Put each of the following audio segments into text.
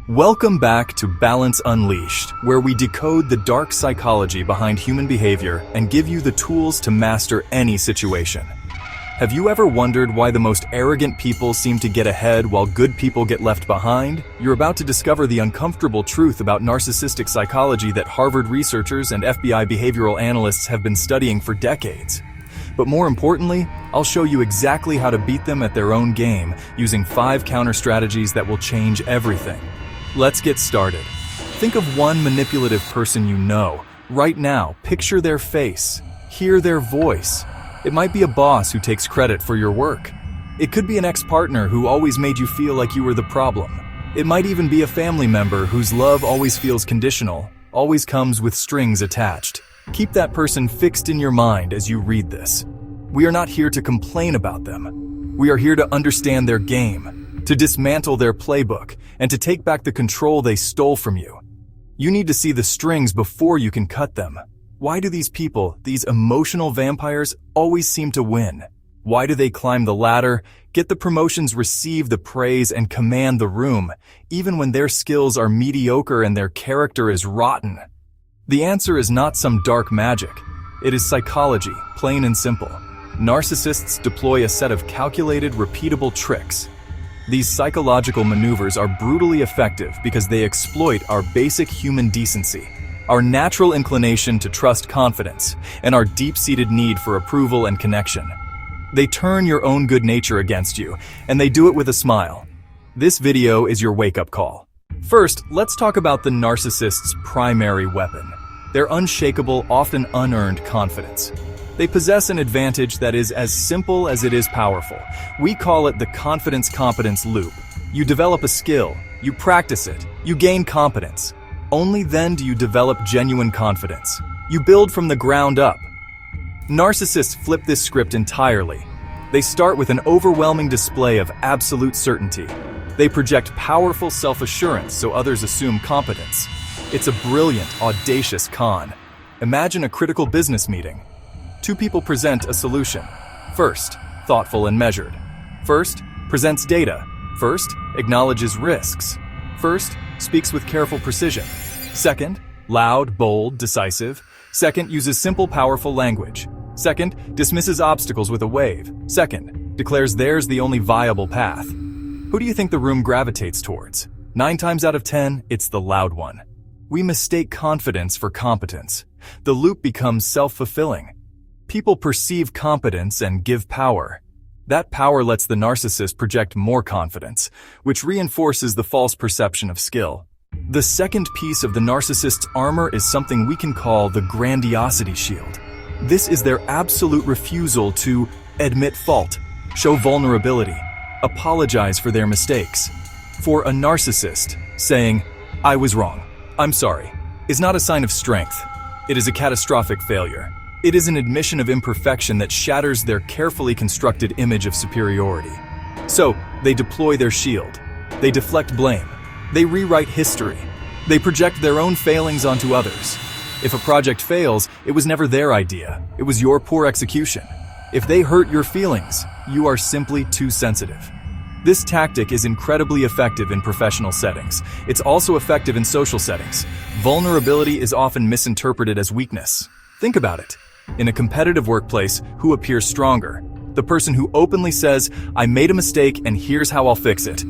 Welcome back to Balance Unleashed, where we decode the dark psychology behind human behavior and give you the tools to master any situation. Have you ever wondered why the most arrogant people seem to get ahead while good people get left behind? You're about to discover the uncomfortable truth about narcissistic psychology that Harvard researchers and FBI behavioral analysts have been studying for decades. But more importantly, I'll show you exactly how to beat them at their own game using 5 counter strategies that will change everything. Let's get started. Think of one manipulative person you know. Right now, picture their face, hear their voice. It might be a boss who takes credit for your work. It could be an ex-partner who always made you feel like you were the problem. It might even be a family member whose love always feels conditional, always comes with strings attached. Keep that person fixed in your mind as you read this. We are not here to complain about them. We are here to understand their game, to dismantle their playbook, and to take back the control they stole from you. You need to see the strings before you can cut them. Why do these people, these emotional vampires, always seem to win? Why do they climb the ladder, get the promotions, receive the praise, and command the room, even when their skills are mediocre and their character is rotten? The answer is not some dark magic. It is psychology, plain and simple. Narcissists deploy a set of calculated, repeatable tricks. These psychological maneuvers are brutally effective because they exploit our basic human decency, our natural inclination to trust confidence, and our deep-seated need for approval and connection. They turn your own good nature against you, and they do it with a smile. This video is your wake-up call. First, let's talk about the narcissist's primary weapon: their unshakable, often unearned confidence. They possess an advantage that is as simple as it is powerful. We call it the confidence-competence loop. You develop a skill, you practice it, you gain competence. Only then do you develop genuine confidence. You build from the ground up. Narcissists flip this script entirely. They start with an overwhelming display of absolute certainty. They project powerful self-assurance so others assume competence. It's a brilliant, audacious con. Imagine a critical business meeting. 2 people present a solution. First, thoughtful and measured. First, presents data. First, acknowledges risks. First, speaks with careful precision. Second, loud, bold, decisive. Second, uses simple, powerful language. Second, dismisses obstacles with a wave. Second, declares theirs the only viable path. Who do you think the room gravitates towards? 9 times out of 10, it's the loud one. We mistake confidence for competence. The loop becomes self-fulfilling. People perceive competence and give power. That power lets the narcissist project more confidence, which reinforces the false perception of skill. The second piece of the narcissist's armor is something we can call the grandiosity shield. This is their absolute refusal to admit fault, show vulnerability, apologize for their mistakes. For a narcissist, saying, "I was wrong, I'm sorry," is not a sign of strength. It is a catastrophic failure. It is an admission of imperfection that shatters their carefully constructed image of superiority. So, they deploy their shield. They deflect blame. They rewrite history. They project their own failings onto others. If a project fails, it was never their idea. It was your poor execution. If they hurt your feelings, you are simply too sensitive. This tactic is incredibly effective in professional settings. It's also effective in social settings. Vulnerability is often misinterpreted as weakness. Think about it. In a competitive workplace, who appears stronger? The person who openly says, "I made a mistake and here's how I'll fix it."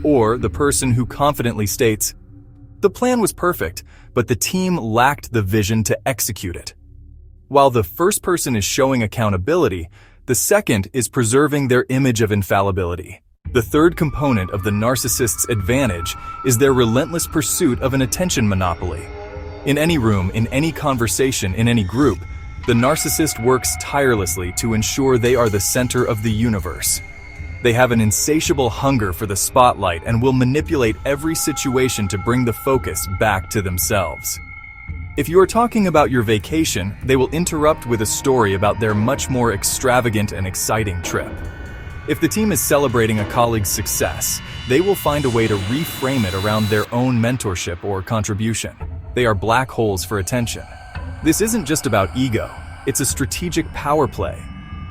Or the person who confidently states, "The plan was perfect, but the team lacked the vision to execute it." While the first person is showing accountability, the second is preserving their image of infallibility. The third component of the narcissist's advantage is their relentless pursuit of an attention monopoly. In any room, in any conversation, in any group, the narcissist works tirelessly to ensure they are the center of the universe. They have an insatiable hunger for the spotlight and will manipulate every situation to bring the focus back to themselves. If you are talking about your vacation, they will interrupt with a story about their much more extravagant and exciting trip. If the team is celebrating a colleague's success, they will find a way to reframe it around their own mentorship or contribution. They are black holes for attention. This isn't just about ego, it's a strategic power play.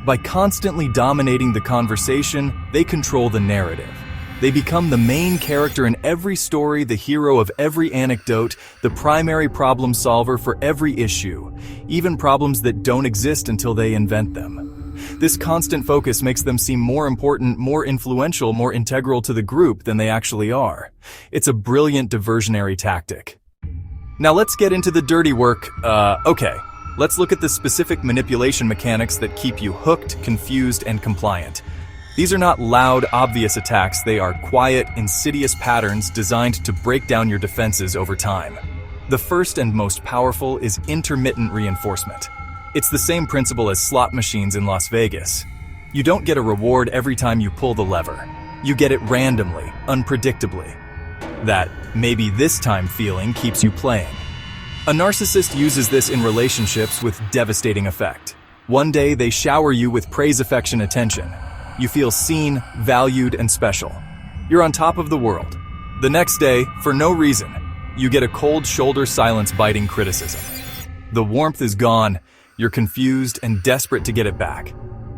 By constantly dominating the conversation, they control the narrative. They become the main character in every story, the hero of every anecdote, the primary problem solver for every issue, even problems that don't exist until they invent them. This constant focus makes them seem more important, more influential, more integral to the group than they actually are. It's a brilliant diversionary tactic. Now let's get into the dirty work. Okay, let's look at the specific manipulation mechanics that keep you hooked, confused, and compliant. These are not loud, obvious attacks. They are quiet, insidious patterns designed to break down your defenses over time. The first and most powerful is intermittent reinforcement. It's the same principle as slot machines in Las Vegas. You don't get a reward every time you pull the lever. You get it randomly, unpredictably. That maybe this time feeling keeps you playing. A narcissist uses this in relationships with devastating effect. One day they shower you with praise, affection, attention. You feel seen, valued, and special. You're on top of the world. The next day, for no reason, you get a cold shoulder, silence-biting criticism. The warmth is gone. You're confused and desperate to get it back.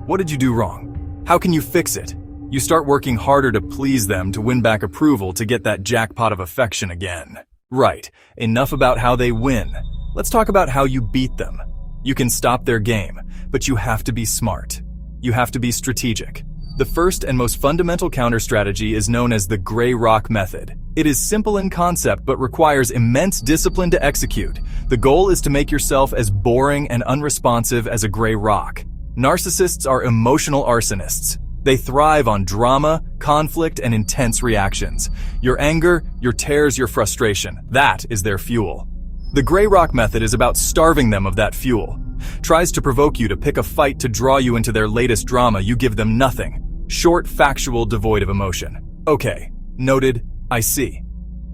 What did you do wrong? How can you fix it? You start working harder to please them, to win back approval, to get that jackpot of affection again. Right, enough about how they win. Let's talk about how you beat them. You can stop their game, but you have to be smart. You have to be strategic. The first and most fundamental counter-strategy is known as the gray rock method. It is simple in concept but requires immense discipline to execute. The goal is to make yourself as boring and unresponsive as a gray rock. Narcissists are emotional arsonists. They thrive on drama, conflict, and intense reactions. Your anger, your tears, your frustration, that is their fuel. The gray rock method is about starving them of that fuel. Tries to provoke you to pick a fight to draw you into their latest drama. You give them nothing. Short, factual, devoid of emotion. Okay, noted, I see.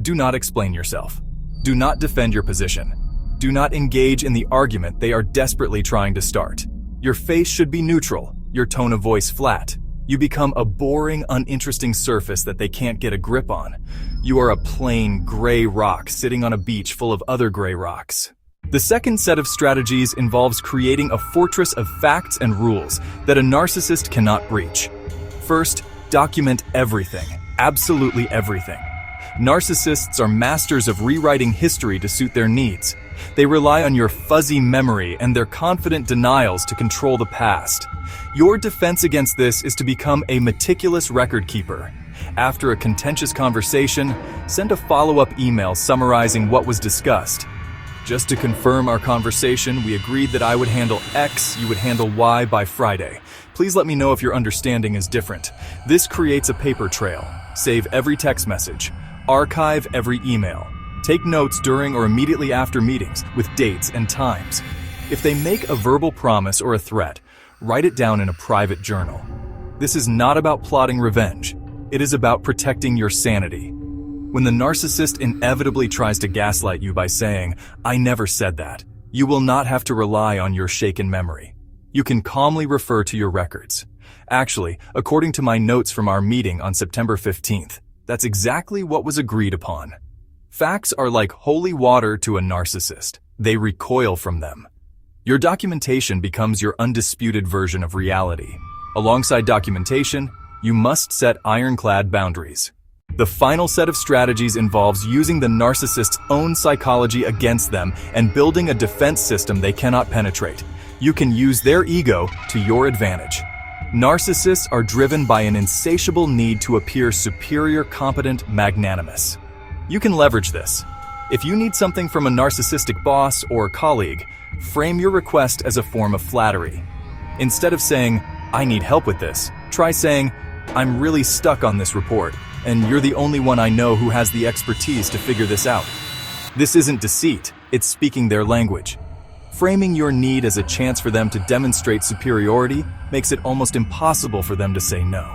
Do not explain yourself. Do not defend your position. Do not engage in the argument they are desperately trying to start. Your face should be neutral, your tone of voice flat. You become a boring, uninteresting surface that they can't get a grip on. You are a plain gray rock sitting on a beach full of other gray rocks. The second set of strategies involves creating a fortress of facts and rules that a narcissist cannot breach. First, document everything, absolutely everything. Narcissists are masters of rewriting history to suit their needs. They rely on your fuzzy memory and their confident denials to control the past. Your defense against this is to become a meticulous record keeper. After a contentious conversation, send a follow-up email summarizing what was discussed. Just to confirm our conversation, we agreed that I would handle X, you would handle Y by Friday. Please let me know if your understanding is different. This creates a paper trail. Save every text message. Archive every email. Take notes during or immediately after meetings with dates and times. If they make a verbal promise or a threat, write it down in a private journal. This is not about plotting revenge. It is about protecting your sanity. When the narcissist inevitably tries to gaslight you by saying, "I never said that," you will not have to rely on your shaken memory. You can calmly refer to your records. Actually, according to my notes from our meeting on September 15th, that's exactly what was agreed upon. Facts are like holy water to a narcissist. They recoil from them. Your documentation becomes your undisputed version of reality. Alongside documentation, you must set ironclad boundaries. The final set of strategies involves using the narcissist's own psychology against them and building a defense system they cannot penetrate. You can use their ego to your advantage. Narcissists are driven by an insatiable need to appear superior, competent, magnanimous. You can leverage this. If you need something from a narcissistic boss or colleague, frame your request as a form of flattery. Instead of saying, "I need help with this," try saying, "I'm really stuck on this report, and you're the only one I know who has the expertise to figure this out." This isn't deceit, it's speaking their language. Framing your need as a chance for them to demonstrate superiority makes it almost impossible for them to say no.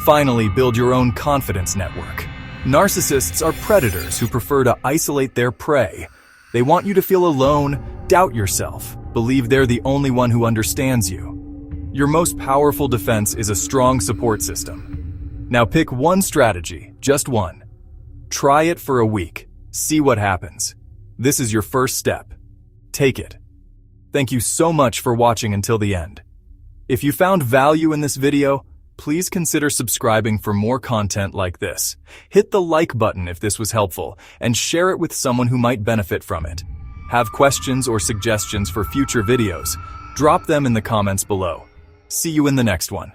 Finally, build your own confidence network. Narcissists are predators who prefer to isolate their prey. They want you to feel alone, doubt yourself, believe they're the only one who understands you. Your most powerful defense is a strong support system. Now pick one strategy, just one. Try it for a week. See what happens. This is your first step. Take it. Thank you so much for watching until the end. If you found value in this video, please consider subscribing for more content like this. Hit the like button if this was helpful, and share it with someone who might benefit from it. Have questions or suggestions for future videos? Drop them in the comments below. See you in the next one.